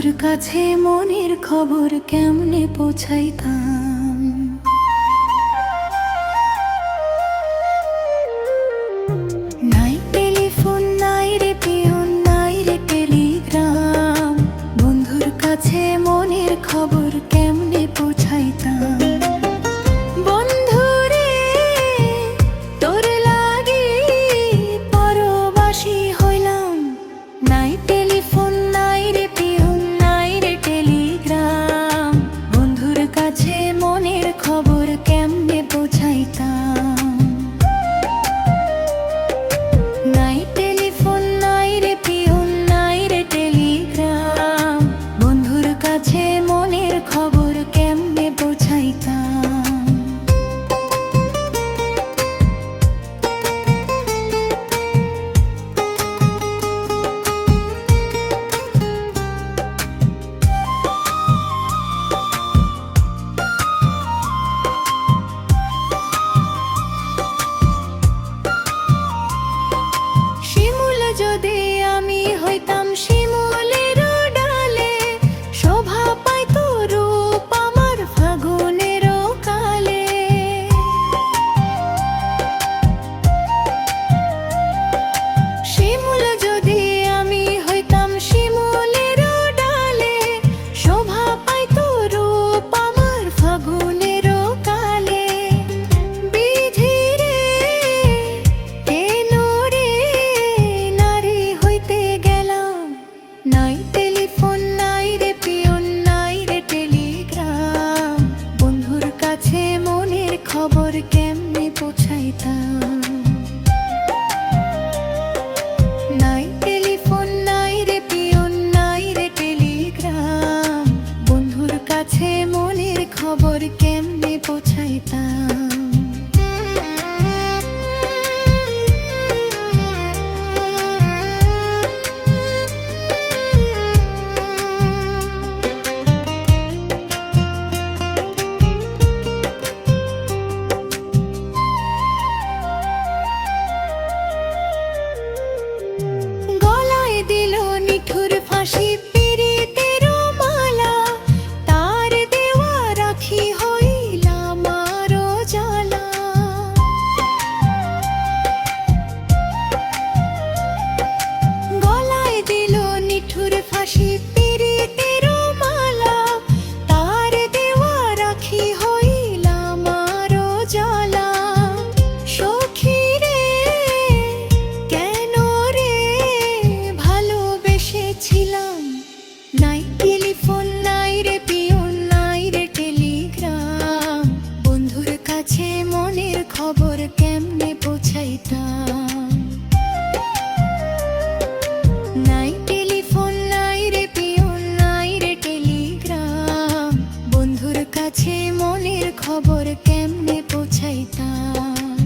বন্ধুর কাছে মনের খবর কেমনে পৌঁছাইতাম। নাই টেলিফোন, নাই রে পিয়ন, নাই রে টেলিগ্রাম, বন্ধুর কাছে মনের খবর কেমনে পৌঁছাইতাম। বন্ধুরে তোর লাগি পরবাসী হইলাম, নাই টেলিফোন, নাই রে পিয়ন, নাই রে টেলিগ্রাম, বন্ধুর কাছে মনের খবর কেমনে পৌঁছাইতাম। নাই টেলিফোন, নাই রে পিয়ন, নাই রে টেলিগ্রাম, বন্ধুর কাছে মনের খবর কেমনে পৌঁছাইতাম। শিমুল যদি আমি হইতাম শিমুলের ডালে, শোভা পাইতো রূপ আমার ফাগুনের কালে। শিমুল যদি আমি হইতাম শিমুলের ডালে, শোভা পাইতো রূপ আমার ফাগুনের কালে। বিধি রে কেন রে নারী হইতে গেলাম, নাই টেলিফোন, নাই রে পিয়ন, নাই রে টেলিগ্রাম, বন্ধুর কাছে মনের খবর কেমনে পৌঁছাইতাম। নাই টেলিফোন, নাই রে পিয়ন, নাই রে টেলিগ্রাম, বন্ধুর কাছে মনের খবর কেমনে পৌঁছাইতাম। গলায় দিল নিঠুর ফাঁসি পীড়িতের মালা, তার দেওয়া রাখি হইলাম আরো জ্বালা। গলায় দিল নিঠুর ফাঁসি পীড়িতের মালা, তার দেওয়া রাখি হইলাম আরো জ্বালা। সখী রে কেন রে ভালোবেসেছিলাম, নাই টেলিফোন, নাই রে পিয়ন, নাই রে টেলিগ্রাম, বন্ধুর কাছে মনের খবর কেমনে পৌঁছাইতাম। নাই টেলিফোন, নাই রে পিয়ন, নাই রে টেলিগ্রাম, বন্ধুর কাছে মনের খবর কেমনে পৌঁছাইতাম।